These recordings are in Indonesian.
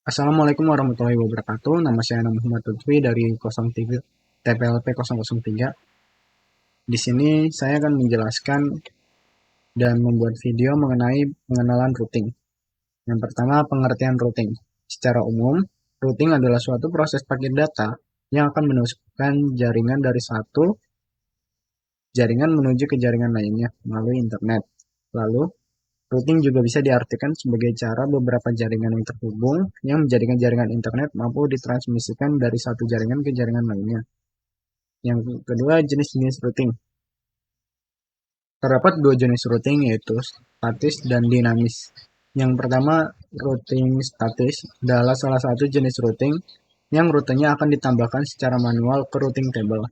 Assalamualaikum warahmatullahi wabarakatuh. Nama saya Muhammad Lutfi dari 03 TPLP 003. Di sini saya akan menjelaskan dan membuat video mengenai pengenalan routing. Yang pertama, pengertian routing. Secara umum, routing adalah suatu proses paket data yang akan menusukkan jaringan dari satu jaringan menuju ke jaringan lainnya melalui internet. Lalu, routing juga bisa diartikan sebagai cara beberapa jaringan yang terhubung yang menjadikan jaringan internet mampu ditransmisikan dari satu jaringan ke jaringan lainnya. Yang kedua, jenis-jenis routing. Terdapat dua jenis routing, yaitu statis dan dinamis. Yang pertama, routing statis adalah salah satu jenis routing yang rutenya akan ditambahkan secara manual ke routing table.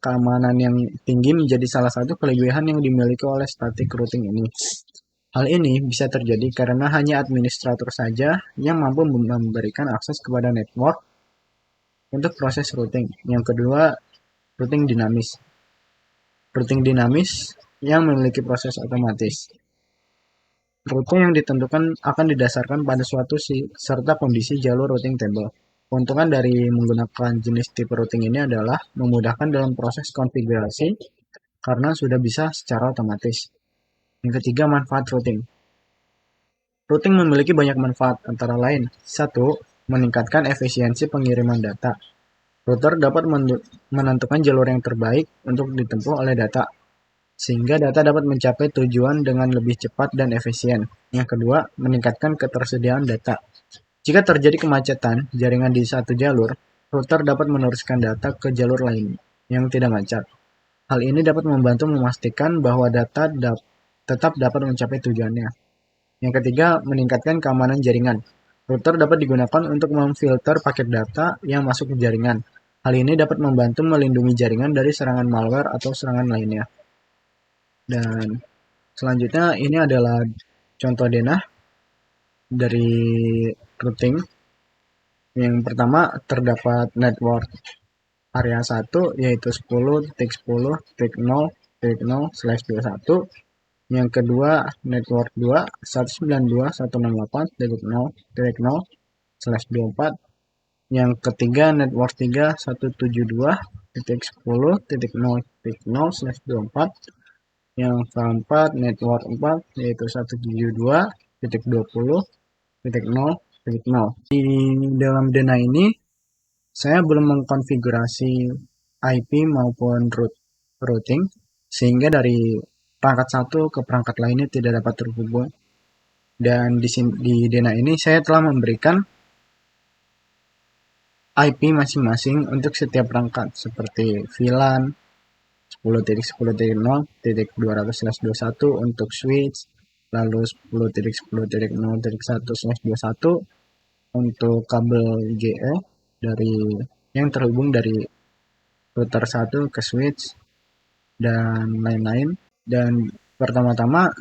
Keamanan yang tinggi menjadi salah satu kelebihan yang dimiliki oleh static routing ini. Hal ini bisa terjadi karena hanya administrator saja yang mampu memberikan akses kepada network untuk proses routing. Yang kedua, routing dinamis. Routing dinamis yang memiliki proses otomatis. Rute yang ditentukan akan didasarkan pada suatu serta kondisi jalur routing table. Keuntungan dari menggunakan jenis tipe routing ini adalah memudahkan dalam proses konfigurasi karena sudah bisa secara otomatis. Yang ketiga, manfaat routing. Routing memiliki banyak manfaat, antara lain: 1. Meningkatkan efisiensi pengiriman data. Router dapat menentukan jalur yang terbaik untuk ditempuh oleh data, sehingga data dapat mencapai tujuan dengan lebih cepat dan efisien. Yang kedua, meningkatkan ketersediaan data. Jika terjadi kemacetan jaringan di satu jalur, router dapat meneruskan data ke jalur lain yang tidak macet. Hal ini dapat membantu memastikan bahwa data tetap dapat mencapai tujuannya. Yang ketiga, meningkatkan keamanan jaringan. Router dapat digunakan untuk memfilter paket data yang masuk ke jaringan. Hal ini dapat membantu melindungi jaringan dari serangan malware atau serangan lainnya. Dan selanjutnya ini adalah contoh denah dari routing. Yang pertama, terdapat network area 1 yaitu 10.10.0.0/21. Yang kedua, network 2 192.168.0.0/24. Yang ketiga, network 3 172.10.0.0/24. Yang keempat, network 4 yaitu 172.20.0.0. Di dalam dena ini saya belum mengkonfigurasi IP maupun routing sehingga dari perangkat satu ke perangkat lainnya tidak dapat terhubung. Dan di dena ini saya telah memberikan IP masing-masing untuk setiap perangkat seperti VLAN 10.10.0.200/21 untuk switch, lalu 10.10.0.1/21 untuk kabel GE dari yang terhubung dari router 1 ke switch dan lain-lain. Dan pertama-tama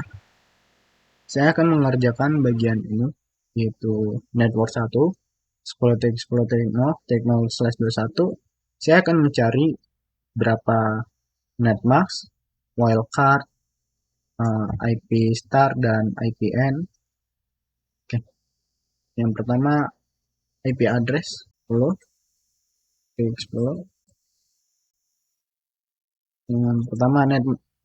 saya akan mengerjakan bagian ini, yaitu network 1 10.10.0.0/21. Saya akan mencari berapa netmask, wildcard, IP star, dan IPN. Oke. Yang pertama, IP address 10.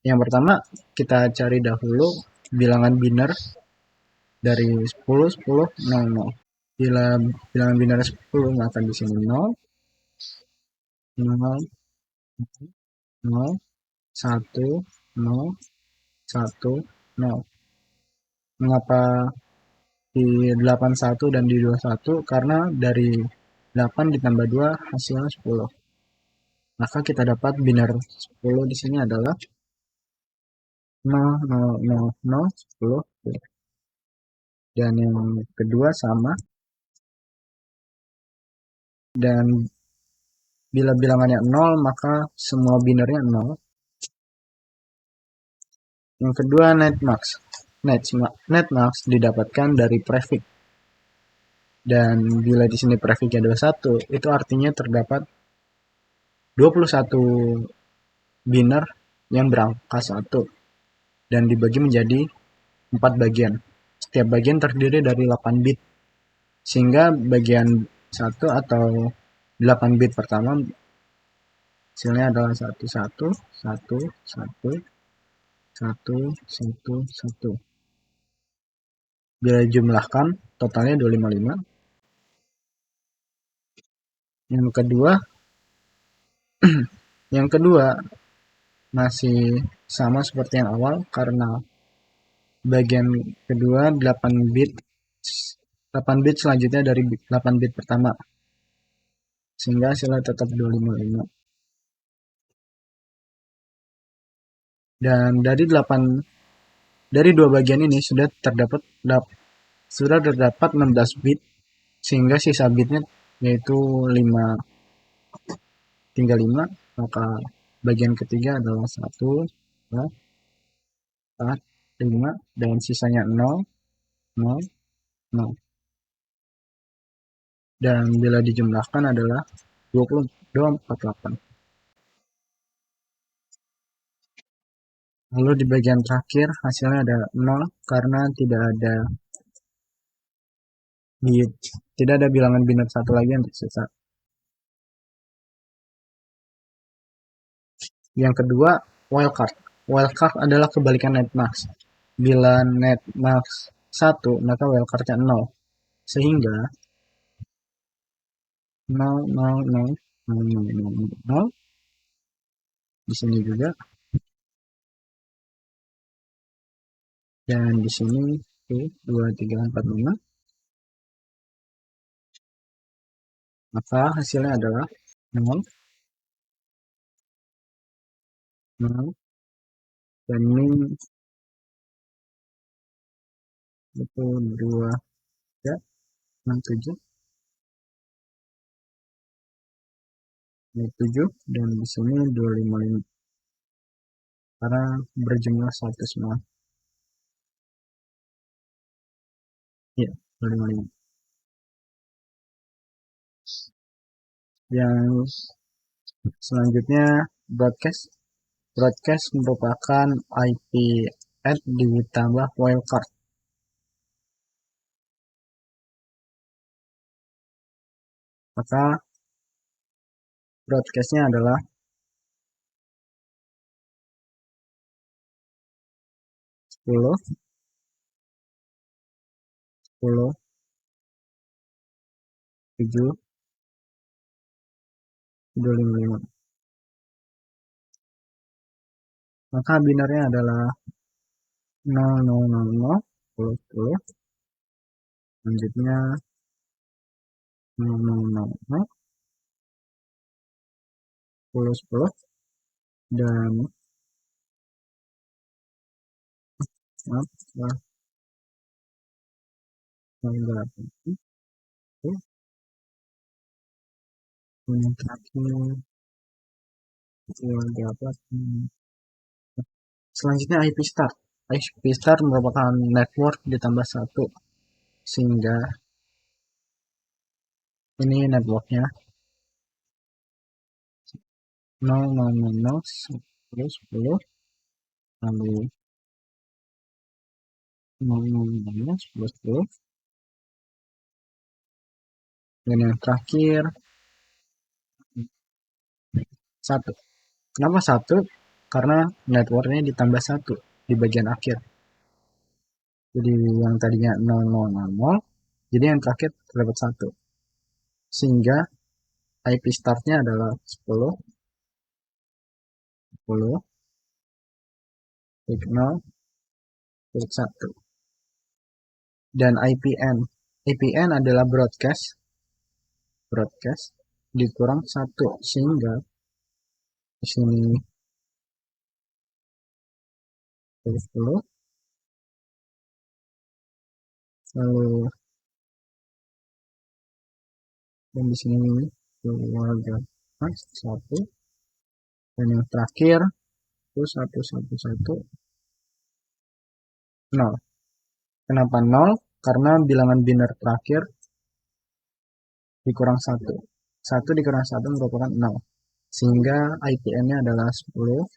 Yang pertama kita cari dahulu bilangan biner dari 10, 10, 0, 0. Bila bilangan biner 10 maka di sini 0, 0, 0, 1, 0, 1, 0. Mengapa di 81 dan di 21? Karena dari 8 ditambah 2 hasilnya 10. Maka kita dapat biner 10 di sini adalah 0, 0, 0, 0, 10. Dan yang kedua sama. Dan bila bilangannya 0 maka semua binernya 0. Yang kedua, netmax. Netmax didapatkan dari prefix. Dan bila di sini prefixnya 21, itu artinya terdapat 21 biner yang berangka 1 dan dibagi menjadi 4 bagian. Setiap bagian terdiri dari 8 bit. sehingga bagian 1 atau 8 bit pertama hasilnya adalah 111111. Bila jumlahkan totalnya 255. Yang kedua, yang kedua masih sama seperti yang awal karena bagian kedua 8 bit selanjutnya dari 8 bit pertama, sehingga hasilnya tetap 255. Dan dari dua bagian ini sudah terdapat 16 bit, sehingga sisa bitnya yaitu 5, tinggal 5, maka bagian ketiga adalah 1, 2, 4, 5, dan sisanya 0, 0, 0. Dan bila dijumlahkan adalah 2248. Lalu di bagian terakhir hasilnya ada 0 karena tidak ada bilangan biner satu lagi yang tersisa. Yang kedua, wildcard. Wildcard adalah kebalikan netmax. Bila netmax 1, maka wildcardnya 0. Sehingga 0, 0, 0, 0, 0, 0, 0. Di sini juga. Dan di sini 2, 3, 4, 5. Maka hasilnya adalah 0, 0, dan ini 1, 2, 3, 6, 7, 7, dan di sini 255 karena berjumlah 1 semua. Ya, 255. Yang selanjutnya broadcast. Broadcast merupakan IP add ditambah wildcard. Maka broadcastnya adalah 10, 10, 7, 255. Maka binernya adalah 0, 0, 0, 0, 10, 10. Selanjutnya 0, 0, 0, 0, 10, 10. Dan maaf, yang terakhir dapat. Selanjutnya IP start. IP start merupakan network ditambah 1, sehingga ini networknya 0, 0, 0, 0, 10, 10, lalu 0, 0, 0, 10, 10, dan yang terakhir 1. Kenapa 1? Karena networknya ditambah 1 di bagian akhir. Jadi yang tadinya 0, 0, 0, 0, jadi yang terakhir terdapat 1. Sehingga IP startnya adalah 10, 10, 0, 1. Dan IPN. IPN adalah broadcast dikurang 1, sehingga di sini 10, lalu dan di sini keluarga 1, dan yang terakhir itu 1, 1, 1, 0. Kenapa 0? Karena bilangan biner terakhir dikurang 1. 1 dikurang 1 merupakan 0. Sehingga IPN-nya adalah 10,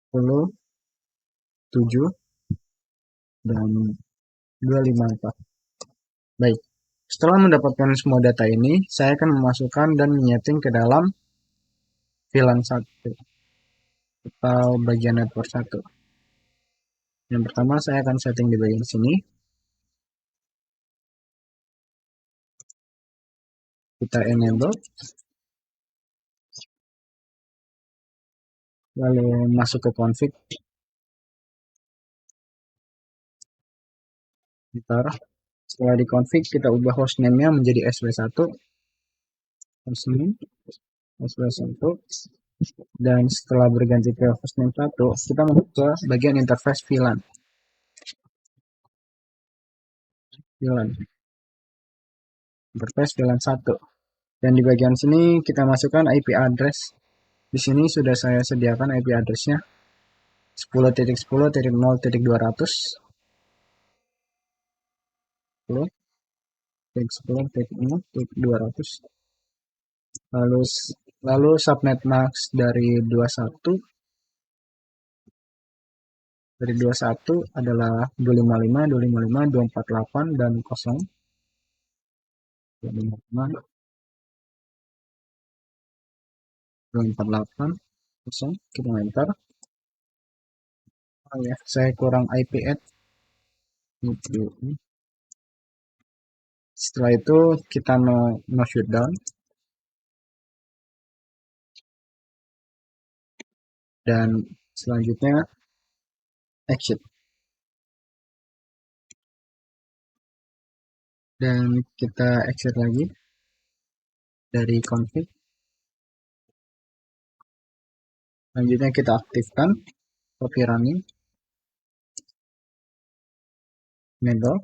10, 7, dan 254. Baik. Setelah mendapatkan semua data ini, saya akan memasukkan dan menyeting ke dalam VLAN 1 atau bagian network 1. Yang pertama saya akan setting di bagian sini. Kita enable. Lalu masuk ke config. Bentar. Setelah di config, kita ubah hostname-nya menjadi SW1. Hostname SW1. Dan setelah berganti ke hostname 1, kita masuk ke bagian interface VLAN. Interface VLAN 1. Dan di bagian sini kita masukkan IP address. Di sini sudah saya sediakan IP address-nya 10.10.0.200 10.10.0.200. Lalu subnet max dari 21 adalah 255, 255, 248 dan 0. 255, 248, 0. Kita enter. Oh ya, saya kurang IP add. Setelah itu kita no shutdown. Dan selanjutnya exit. Dan kita exit lagi dari config. Selanjutnya kita aktifkan copy running, enable,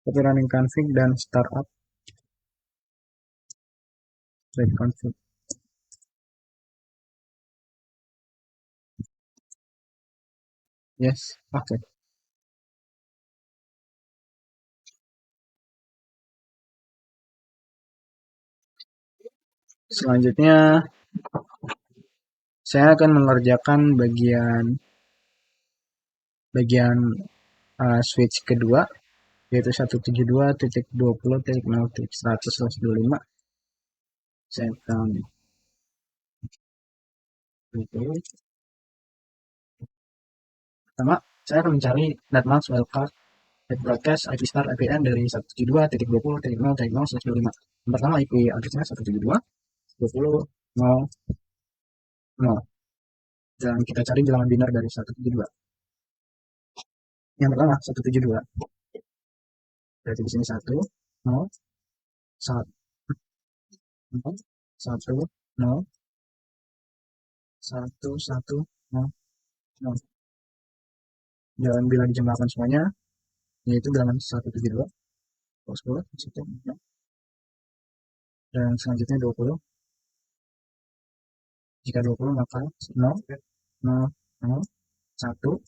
copy running config dan startup thread config. Yes, oke. Okay. Selanjutnya saya akan mengerjakan bagian switch kedua, yaitu 172.20.0.100/25. Saya akan pertama saya akan mencari netmask wildcard broadcast IP start IPN dari 172.20.0.0/25. Yang pertama IP addressnya 172.20.0.0 dan kita cari bilangan binar dari 172. Yang pertama 172. Berarti di sini 1 0 1 0 1 0 1 1 0 0. Dan bila dijumlahkan semuanya yaitu bilangan 172 10 1 0. Dan selanjutnya 20. Jika 20 maka 0 0 0 1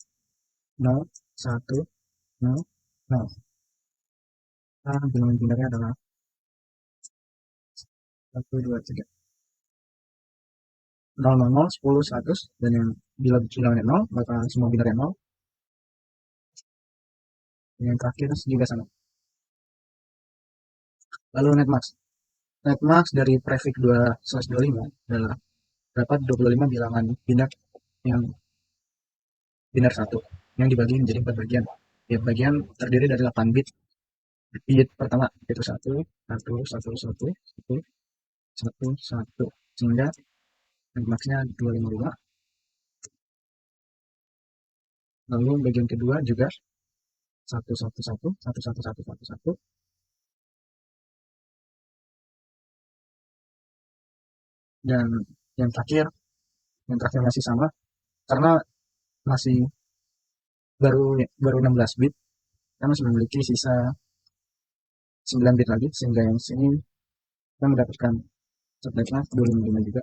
0 1 0 0. Nah, bilangan binarnya adalah 1 2 3 0 0 0 10 100 dan yang bila bilangannya 0 maka semua binarnya 0. Dan yang terakhir juga sama. Lalu netmask dari prefix 2/25 adalah dapat 25 bilangan binar yang binar 1 yang dibagi menjadi 4 bagian. Tiap bagian terdiri dari 8 bit. Bit pertama itu 1 1 1 1 1 1 1 sehingga netmasknya 255. Lalu bagian kedua juga 1 1 1 1 1 1 1 1. Dan yang terakhir masih sama karena masih baru 16 bit, kita masih memiliki sisa 9 bit lagi sehingga yang sini kita mendapatkan subnetnya 255 juga.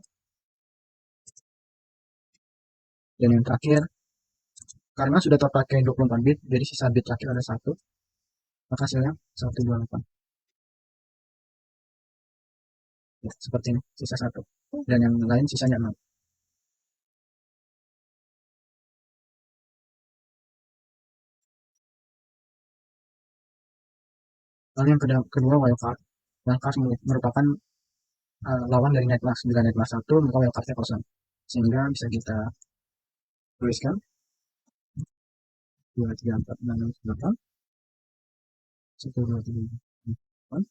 Dan yang terakhir karena sudah terpakai 24 bit jadi sisa bit terakhir ada 1, maka hasilnya 128. Ya, seperti ini sisa 1 dan yang lain sisanya 0. Lalu yang kedua wildcard. Wildcard merupakan lawan dari netmask. Bila netmask 1, maka wildcardnya kosong. Sehingga bisa kita tuliskan 2, 3, 4, 5, 6, 8, 1, 2, 3, 4,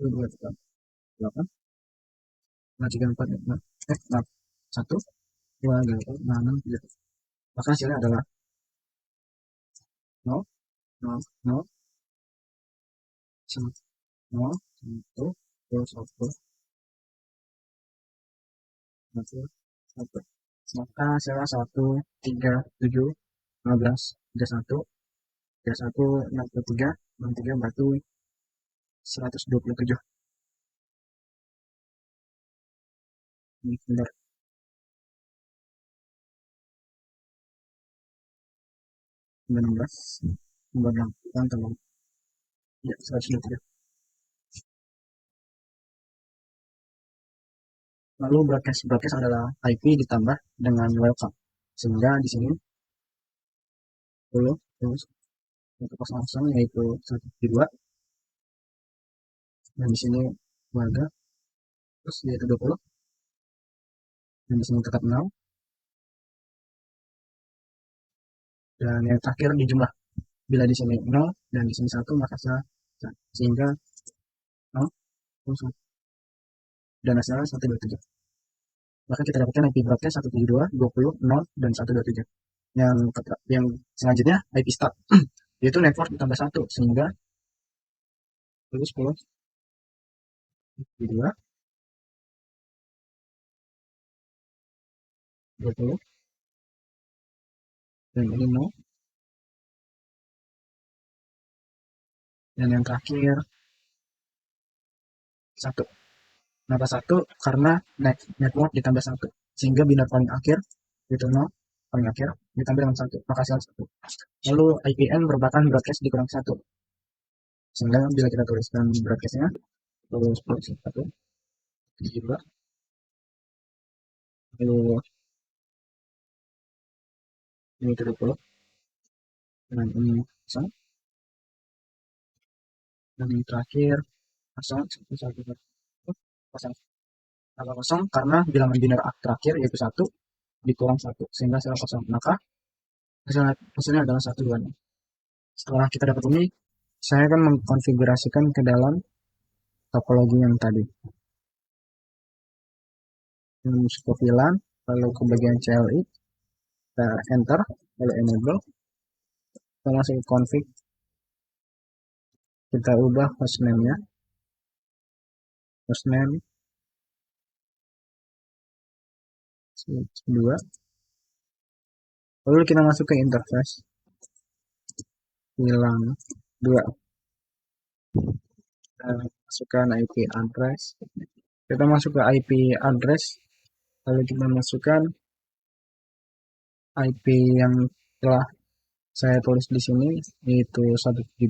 1, 2, 3, 8, 5, 3, 4, 5, 1, 2, 3, 4, 5, 6, 7. Maka hasilnya adalah 0, 0, 0, 1, 0, 1, 1, 1, 1. Maka hasilnya 1, 3, 7, 15, 31, 31, 63, 63 berarti 127. Ini benar, benar 16, nomor 8, tolong. Ya, 123. Lalu broadcast adalah IP ditambah dengan welcome. Sehingga di sini 10, terus 100 yaitu 172, dan di sini warga, terus yaitu 20, dan di sini tetap 0, dan yang terakhir di jumlah. Bila di sini 0 dan di sini 1 maka sehingga 0, dan hasilnya 127. Maka kita dapatkan IP broadcast 172, 20, 0, dan 127. Yang selanjutnya IP start, yaitu network ditambah 1, sehingga 10, 2, 20, dan ini 0, dan yang terakhir 1. Kenapa 1? Karena network ditambah 1, sehingga binario paling akhir itu 0, paling akhir ditambah dengan 1, maka hasil 1. Lalu IPN merupakan broadcast dikurang 1, sehingga bila kita tuliskan broadcastnya, lalu 10, 1, 2, lalu ini 20, dan ini 0, dan yang terakhir 0, 1, 1, 0, kalau kosong karena bilangan biner terakhir yaitu 1 dikurang 1, sehingga hasilnya kosong. Maka hasilnya adalah 1, 2. Setelah kita dapat ini, saya akan mengkonfigurasikan ke dalam topologi yang tadi. Masuk ke VLAN, lalu ke bagian CLI, kita enter, lalu enable, kita masuk ke config, kita ubah hostname-nya, hostname 2, lalu kita masuk ke interface, VLAN 2, kita masukkan IP address, kita masuk ke IP address, lalu kita masukkan IP yang telah saya tulis di sini, yaitu 172,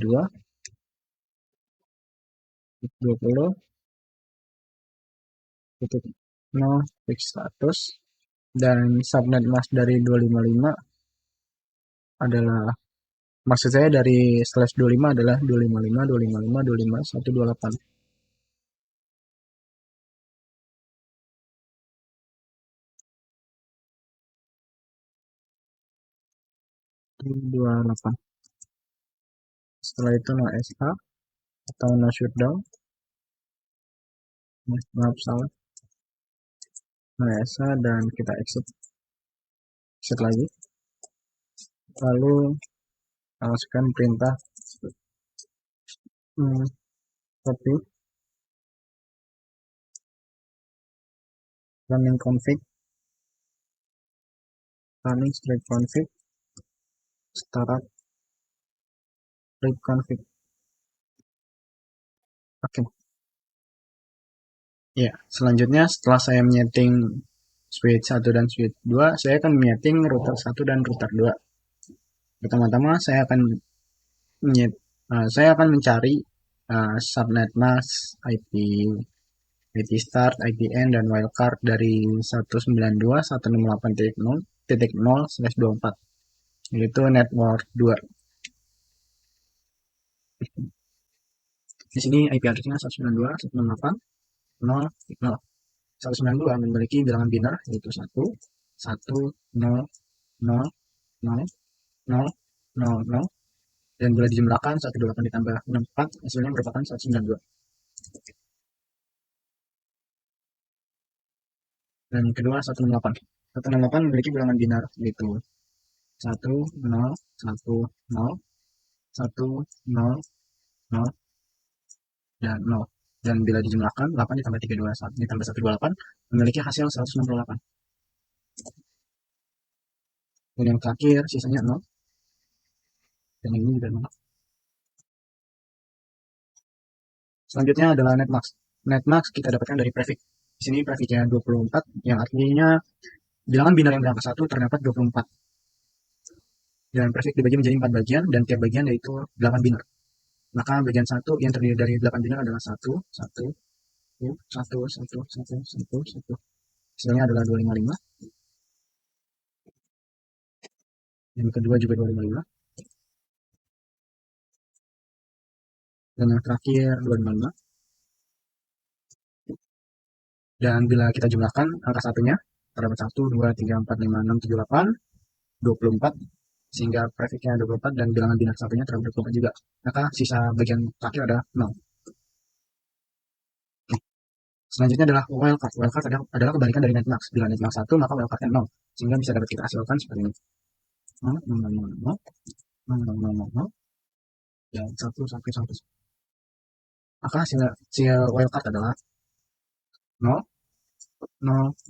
20, 0, fix status, dan subnet mask dari 255 adalah, maksud saya dari /25 adalah 255, 255, 25, 128. Setelah itu no SH atau no shutdown, maaf salah, no SH, dan kita exit lagi, lalu masukkan perintah copy running config, running straight config, startup config. Oke. Ya, selanjutnya setelah saya menyeting switch 1 dan switch 2, saya akan menyeting router 1 dan router 2. Pertama-tama saya akan mencari subnet mask, IP start, IPN, dan wildcard dari 192.168.0.0/24, yaitu network 2. Di sini IP address-nya 192.168.0.0. 192 memiliki bilangan biner yaitu 1, 1, 0, 0, 0, 0, 0, 0, dan bila dijumlahkan 128 ditambah 64 hasilnya merupakan 192. Dan yang kedua 168. 168 memiliki bilangan biner yaitu 1, 0, 1, 0, 1, 0, 0, dan 0. Dan bila dijumlahkan 8 ditambah 321 ditambah 128 memiliki hasil 168. Dan yang terakhir sisanya 0. Dan ini juga 0. Selanjutnya adalah netmax. Netmax kita dapatkan dari prefix. Di sini prefixnya 24 yang artinya bilangan biner yang berangka 1 terdapat 24. Dan prefix dibagi menjadi 4 bagian dan tiap bagian yaitu 8 biner. Maka bagian 1 yang terdiri dari 8 biner adalah 1, 1, 1, 1, 1, 1, 1. Hasilnya adalah 255. Yang kedua juga 255. Dan yang terakhir 255. Dan bila kita jumlahkan angka satunya terdapat 1, 2, 3, 4, 5, 6, 7, 8, 24. Sehingga prefixnya 24 dan bilangan biner satunya terdapat 24 juga. Maka sisa bagian terakhir ada 0. Selanjutnya adalah wildcard. Wildcard adalah kebalikan dari netmax. Bila netmax 1 maka wildcardnya 0. Sehingga bisa dapat kita hasilkan seperti ini. 0, 0, 0, 0, 0, 0, 0, 0, dan 1, 1, 1. Maka hasil wildcard adalah 0, 0,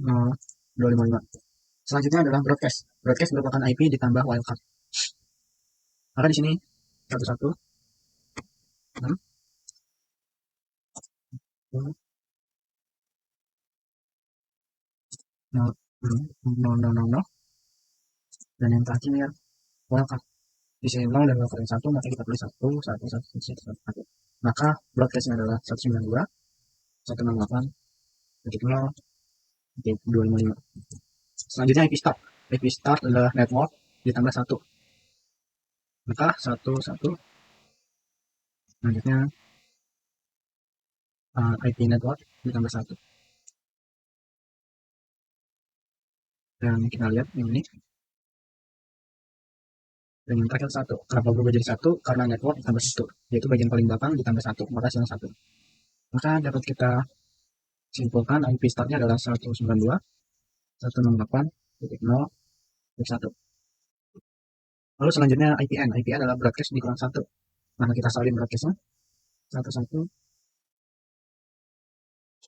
0, 255. Selanjutnya adalah broadcast. Broadcast merupakan IP ditambah wildcard. Maka di sini 11, 6, 0, 0, 0, 0, 0, 0, dan yang terakhir wildcard. Di sini 0 dan wildcard yang 1, maka kita tulis 1, 1, 1, 1, 1. Maka broadcastnya adalah 192, 168, 0, 255. Selanjutnya IP start. IP start adalah network ditambah 1. Maka 1, 1. Selanjutnya IP network ditambah 1. Dan kita lihat ini. Dan yang terakhir 1. Kenapa berubah jadi 1? Karena network ditambah 1. Yaitu bagian paling belakang ditambah 1. Maka hasilnya 1. Maka dapat kita simpulkan IP startnya adalah 192, 168, 0, 1. Lalu selanjutnya IPN. IPN adalah broadcast dikurang 1. Maka kita salin broadcastnya. 1, 1,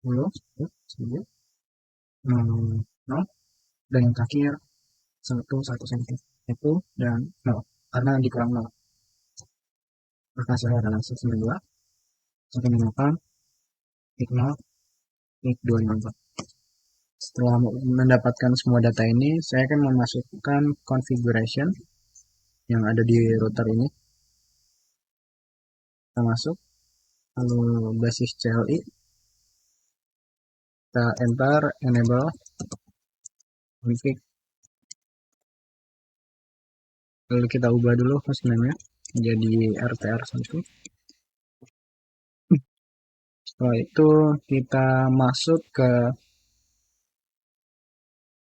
10, 10, 0, dan yang terakhir 1, 1, 1. Itu dan 0. Karena dikurang 0. Maka hasilnya adalah 192, 168, 0, 254. Setelah mendapatkan semua data ini, saya akan memasukkan configuration yang ada di router ini. Kita masuk, lalu basis CLI, kita enter enable config, lalu kita ubah dulu hostname-nya menjadi RTR1. Setelah itu kita masuk ke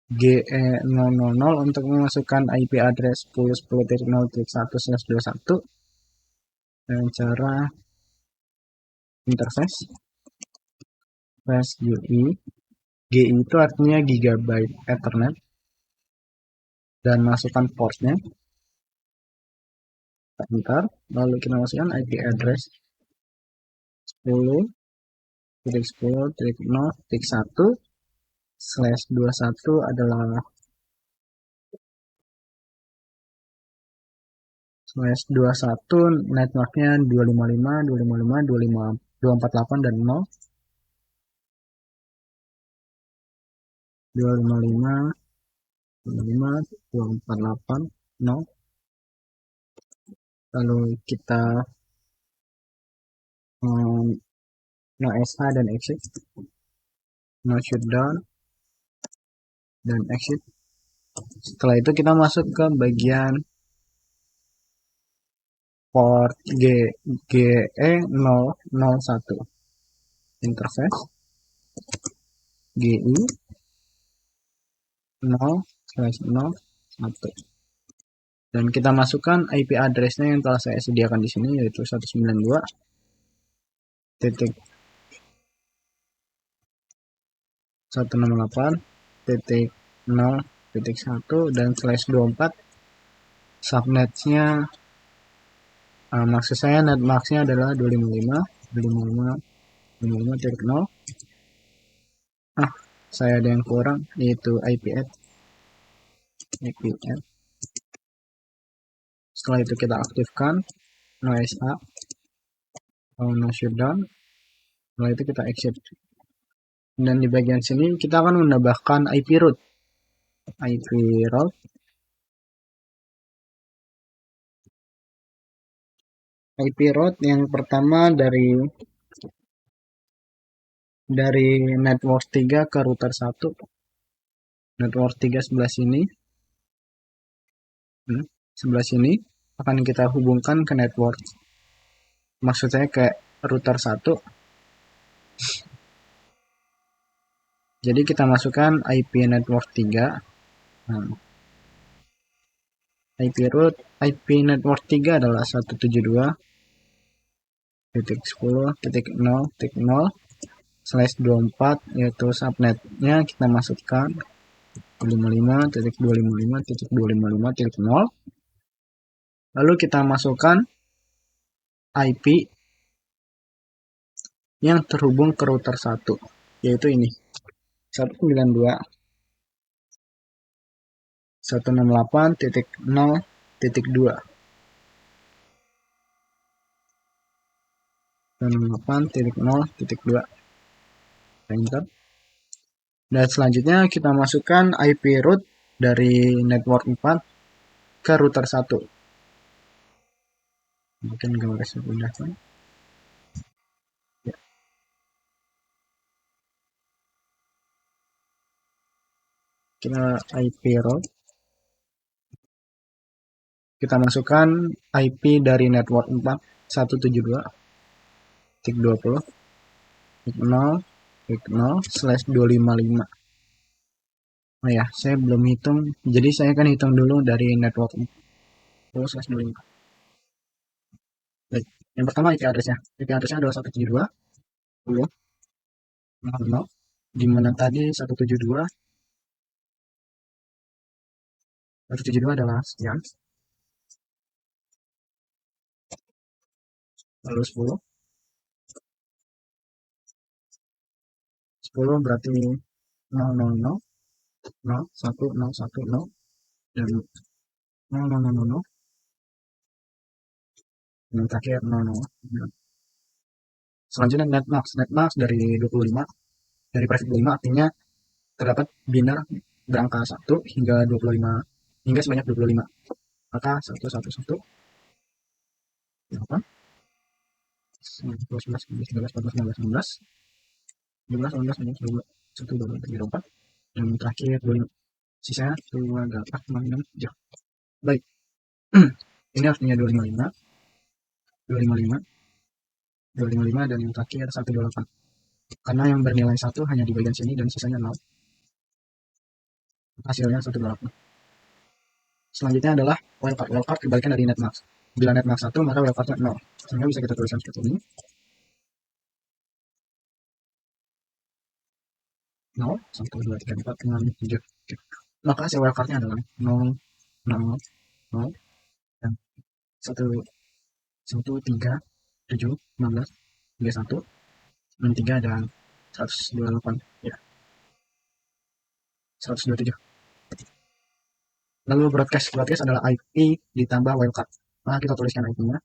GE000 untuk memasukkan IP address 10.10.0.1/21 dengan cara interface GUI. GI itu artinya gigabyte Ethernet, dan masukkan portnya, enter, lalu kita masukkan IP address 10.10.0.1/21 adalah /21, networknya 255, 255, 25, 248 dan 0, 255, 25, 248, 0. Lalu kita no SH dan exit, no shutdown dan exit. Setelah itu kita masuk ke bagian port GE001 interface GI 0/01 dan kita masukkan IP address-nya yang telah saya sediakan di sini yaitu 192.168.0.1 dan /24 subnetnya maksud saya netmasknya adalah 255.255.255.0. Saya ada yang kurang yaitu IP add. Setelah itu kita aktifkan no SA no shutdown. Setelah itu kita exit. Dan di bagian sini kita akan menambahkan IP root. IP root yang pertama dari network 3 ke router 1. Network 3 sebelah sini. Sebelah sini akan kita hubungkan ke network. Maksud saya ke router 1. Jadi kita masukkan IP network 3. IP root IP network 3 adalah 172.10.0.0/24 yaitu subnetnya kita masukkan 255.255.255.0. Lalu kita masukkan IP yang terhubung ke router 1 yaitu ini 192.168.0.2 168.0.2 enter. Dan selanjutnya kita masukkan IP root dari network 4 ke router 1. Mungkin gambar sudah kan? Ya. Kita IP root. Kita masukkan IP dari network 4 172.20.0/255. Oh ya, saya belum hitung. Jadi saya akan hitung dulu dari network 4/25. Baik. Yang pertama IP address-nya. IP address-nya adalah 172.10.0, di mana tadi 172 adalah sekian. Lalu 10 berarti 000.0.1.0.1.0 dan 0.0.0.0 yang terakhir 00. Selanjutnya netmax dari 25 dari prefix 25 artinya terdapat biner berangka 1 hingga 25 hingga sebanyak 25. Maka 111 8 11 12 13 14 15 16 17 18 19 20 1 2 3 4 dan terakhir 25. Sisanya 2 8 9 6 7. Baik. Ini artinya 255 dan yang terakhir 128. Karena yang bernilai 1 hanya di bagian sini dan sisanya 0. Hasilnya 128. Selanjutnya adalah wildcard. Wildcard kebalikan dari netmax. Bila netmax 1 maka wildcardnya 0. Sehingga bisa kita tuliskan seperti ini. 0, 1, 2, 3, 4, 5, 7. Maka hasil wildcardnya adalah 0, 0, 0, dan 1, 3, 7, 15, 31, 63, dan 128. Ya, 127. Lalu broadcast. Broadcast adalah IP ditambah wildcard. Maka kita tuliskan IP-nya.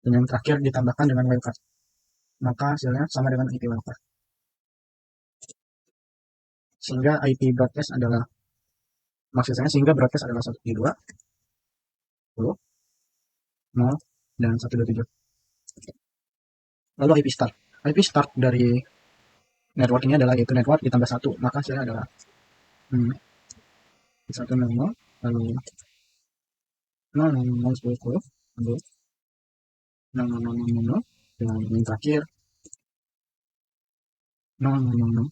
Dan yang terakhir ditambahkan dengan wildcard. Maka hasilnya sama dengan IP wildcard. Sehingga IP broadcast adalah, maksud saya sehingga broadcast adalah 172, 10, 0, dan 127. Lalu IP start. IP start dari network ini adalah yaitu network ditambah 1. Maka hasilnya adalah 100 lalu 00010 lalu 0000 dan yang terakhir 0001.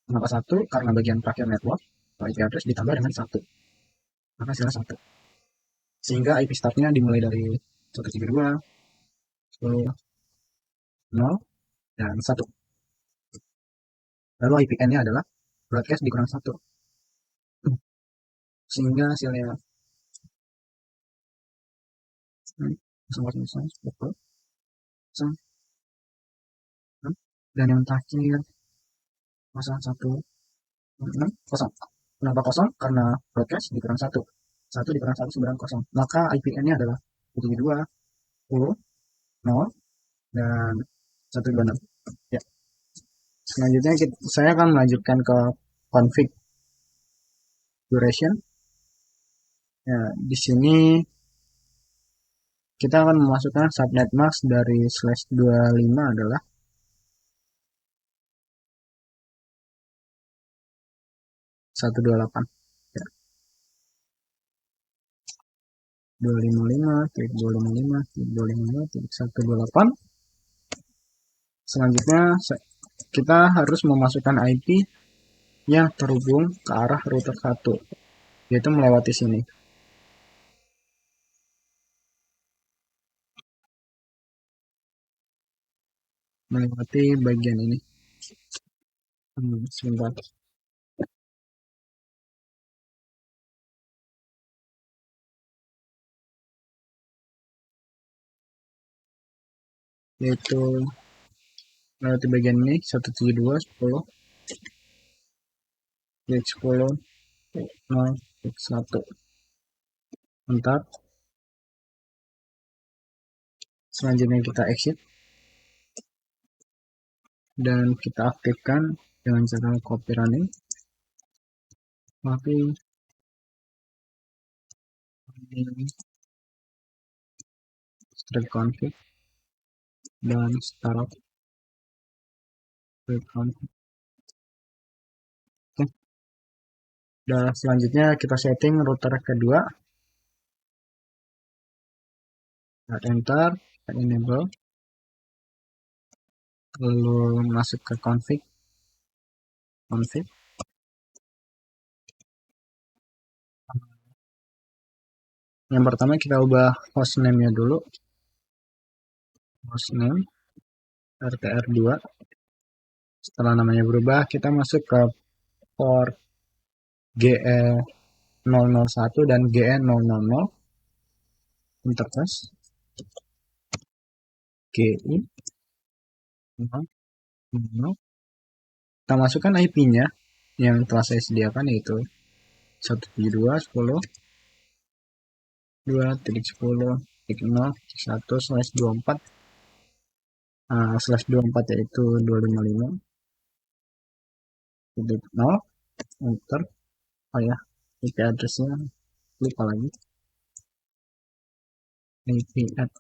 Kenapa satu? Karena bagian terakhir network atau IP address ditambah dengan satu, maka hasilnya satu. Sehingga IP startnya dimulai dari 172, 10, 0, dan 1. Lalu IPN-nya adalah broadcast dikurang 1. Sehingga hasilnya 0,00, dan yang terakhir 01, 0. Kenapa kosong? Karena broadcast dikurang 1. 1 dikurang 1 sama dengan kosong. Maka IPN-nya adalah 72, 10, 0, dan 126. Ya. Selanjutnya saya akan melanjutkan ke configuration. Ya, di sini kita akan memasukkan subnet mask dari /25 adalah 128. Ya. 255.255.255.128. Selanjutnya kita harus memasukkan IP yang terhubung ke arah router 1, yaitu melewati sini. Melewati bagian ini. Sebentar. Yaitu melewati bagian ini 172, 10, 10, 0, 1. Bentar. Selanjutnya kita exit dan kita aktifkan dengan cara copy running, copy straight config dan startup straight config. Oke. Dan selanjutnya kita setting router kedua, enter, enable, lalu masuk ke config. Yang pertama kita ubah hostname-nya dulu, hostname RTR2. Setelah namanya berubah, kita masuk ke port GE001 dan GE000, interface GI 000. Kita masukkan IP-nya yang telah saya sediakan, yaitu 172.10.2.10.1/24, /24 yaitu 255.0, enter. Oh ya, IP address-nya lupa lagi, IP add.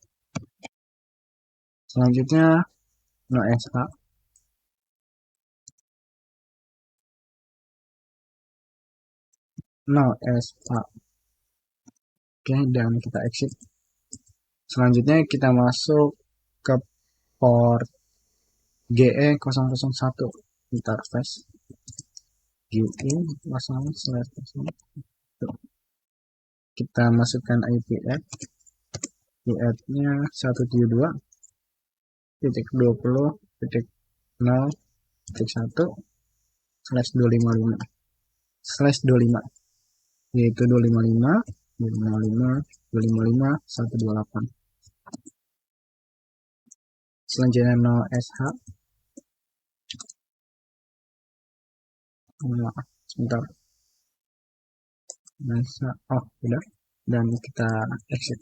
Selanjutnya no SH, Oke, dan kita exit. Selanjutnya kita masuk ke port GE001, interface GE001. Kita masukkan IP add-nya 172.20.0.1/255, yaitu 255.255.255.128. Selanjutnya no SH. Sebentar. Udah. Dan kita exit.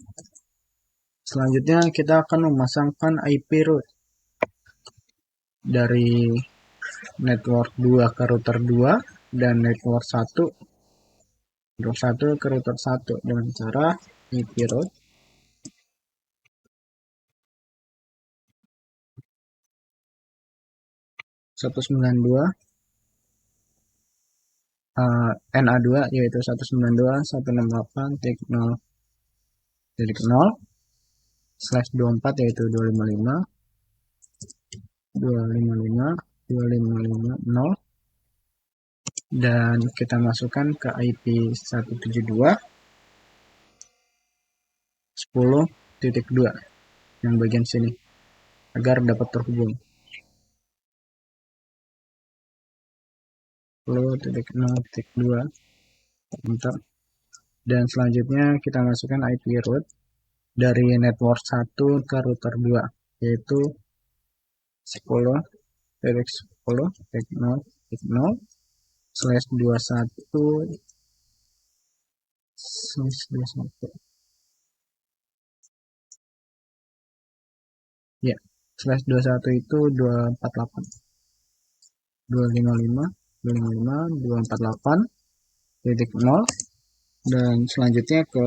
Selanjutnya kita akan memasangkan IP route dari network 2 ke router 2 dan network 1 ke router 1 dengan cara IP route NA2 yaitu 192.168.0.0/24 yaitu 255.255.255.0, dan kita masukkan ke IP 172.10.2 yang bagian sini agar dapat terhubung. 10.0.2 enter, dan selanjutnya kita masukkan IP root dari network 1 ke router 2 yaitu 10.10.0/21/21 ya, /21 itu 248 255.255.248.0, dan selanjutnya ke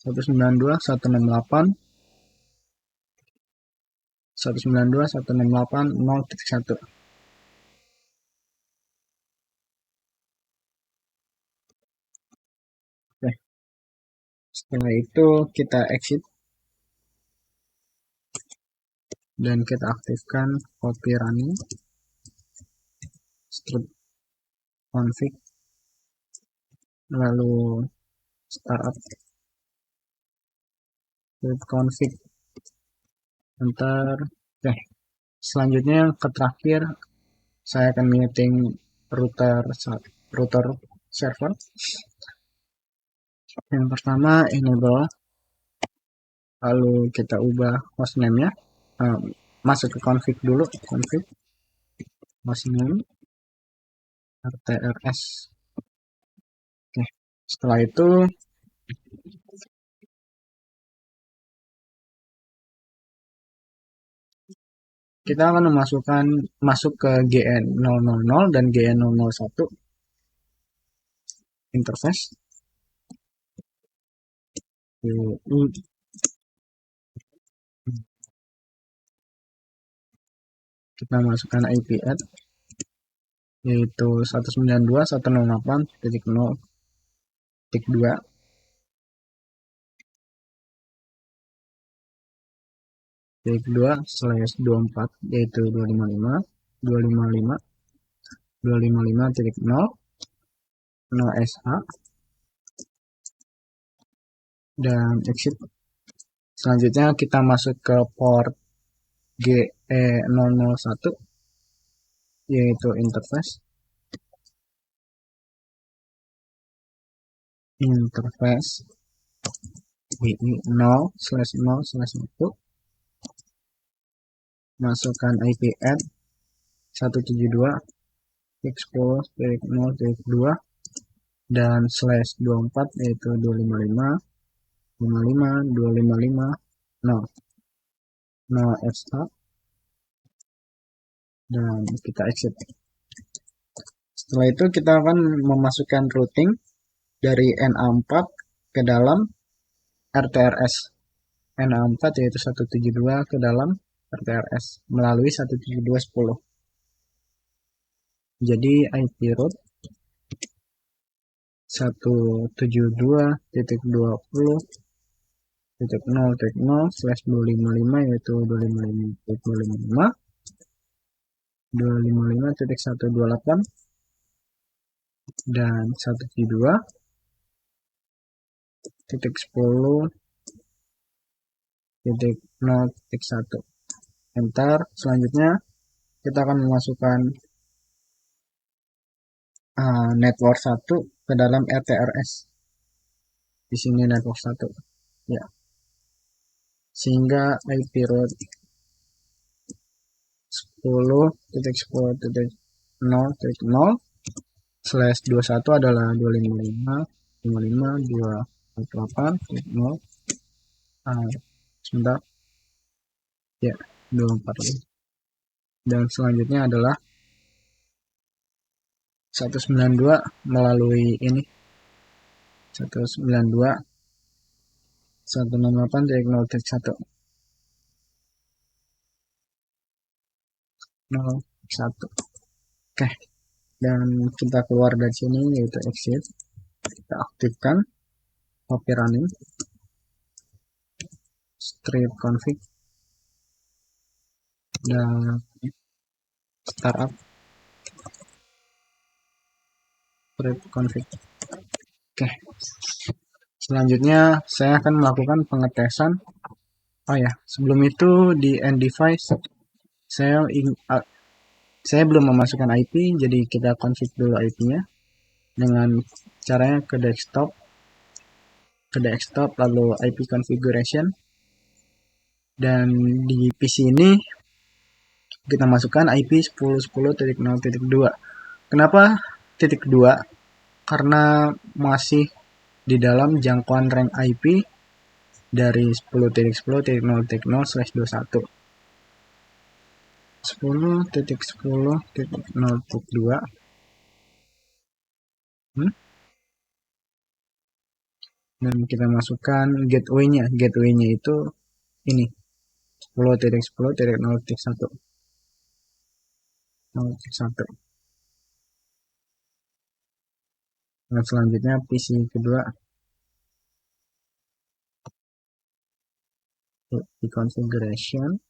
192.168.0.1. Oke, setelah itu kita exit dan kita aktifkan copy running strip config, lalu startup strip config enter. Oke, selanjutnya yang terakhir saya akan meeting router server. Yang pertama enable, lalu kita ubah hostname-nya, masuk ke config dulu, config hostname RTRS. Oke, setelah itu kita akan masuk ke GN000 dan GN001 interface. Kita masukkan IP add yaitu 192.168.0.2 2/24 yaitu 255.255.0/0 dan exit. Selanjutnya kita masuk ke port GE001 yaitu interface 0/0/1, masukkan IP add 172.10.0.2 dan /24 yaitu 255.255.0/0 dan kita exit. Setelah itu kita akan memasukkan routing dari NA4 ke dalam RTRS NA4 yaitu 172 ke dalam RTRS melalui 172.10. Jadi IP root 172.20.0/255 yaitu 255.128 dan 172.10.0.1 enter. Selanjutnya kita akan memasukkan network 1 ke dalam RTRS. Di sini network 1 ya, sehingga IP root 10.10.0.0/21 adalah 255.248.0. Sebentar ya, 24 lagi. Dan selanjutnya adalah 192 melalui ini 192.168.0.1 0.1. Oke, dan kita keluar dari sini yaitu exit. Kita aktifkan copy running, strip config, dan startup strip config. Oke, selanjutnya saya akan melakukan pengetesan. Oh ya, sebelum itu di end device saya belum memasukkan IP, jadi kita config dulu IP-nya dengan caranya ke desktop lalu IP configuration, dan di PC ini kita masukkan IP 10.10.0.2. Kenapa titik 2? Karena masih di dalam jangkauan rank IP dari 10.10.0.0/21. 10.10.0.2. Dan kita masukkan gateway-nya. Gateway-nya itu ini 10.10.0.1. Dan selanjutnya PC kedua di configuration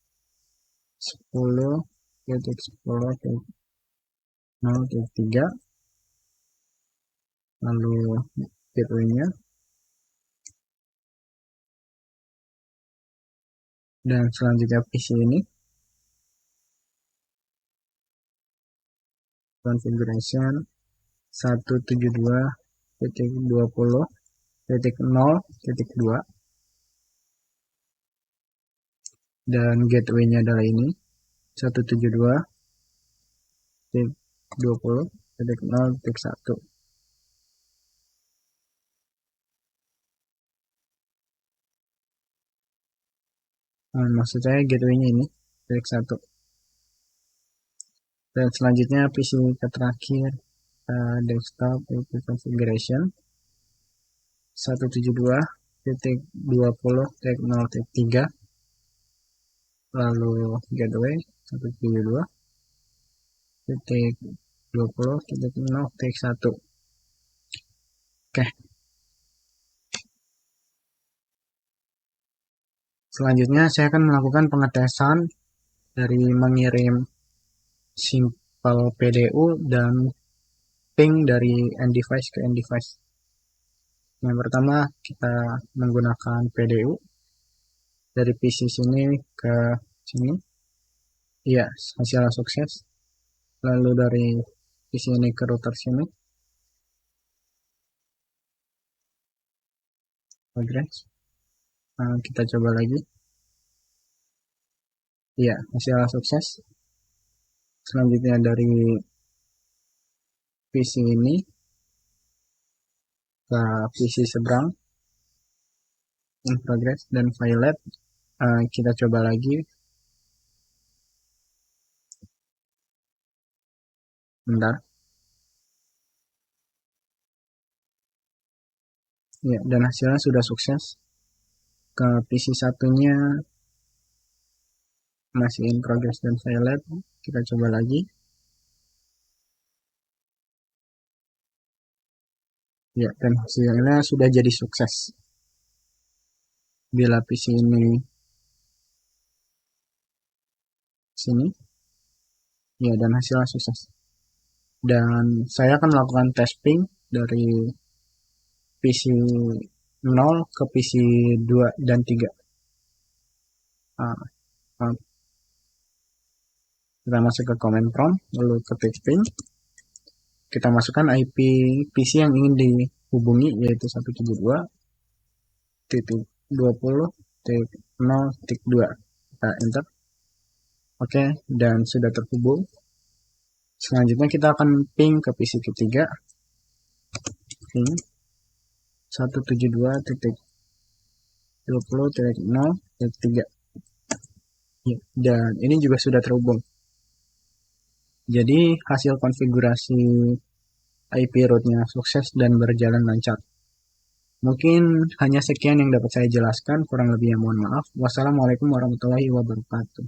10.10.0.3, lalu gateway-nya, dan selanjutnya PC ini configuration 172.20.0.2, dan gateway-nya adalah ini 172.20.0.1. Maksud saya gateway-nya ini titik 1. Dan selanjutnya PC terakhir desktop configuration 172.20.0.3, lalu gateway 172.20.0.1. Oke. Selanjutnya saya akan melakukan pengetesan dari mengirim simple PDU dan ping dari end device ke end device. Yang pertama kita menggunakan PDU dari PC sini ke sini. Iya, hasilnya sukses. Lalu dari PC ini ke router sini. Progress. Kita coba lagi. Iya, hasilnya sukses. Selanjutnya dari PC ini ke PC seberang, in progress, dan violet. Kita coba lagi. Bentar. Ya, dan hasilnya sudah sukses. Ke PC satunya masih in progress dan violet. Kita coba lagi. Ya, dan hasilnya sudah jadi sukses. Bila PC ini sini, ya, dan hasilnya sukses. Dan saya akan melakukan testing dari PC 0 ke PC 2 dan 3. Kita masuk ke command prompt, lalu ke testing. Kita masukkan IP PC yang ingin dihubungi, yaitu 172.20.0.2. Kita enter. Oke, dan sudah terhubung. Selanjutnya kita akan ping ke PC ketiga. Ping 172.20.0.3. Ya, dan ini juga sudah terhubung. Jadi hasil konfigurasi IP root-nya sukses dan berjalan lancar. Mungkin hanya sekian yang dapat saya jelaskan, kurang lebihnya mohon maaf. Wassalamualaikum warahmatullahi wabarakatuh.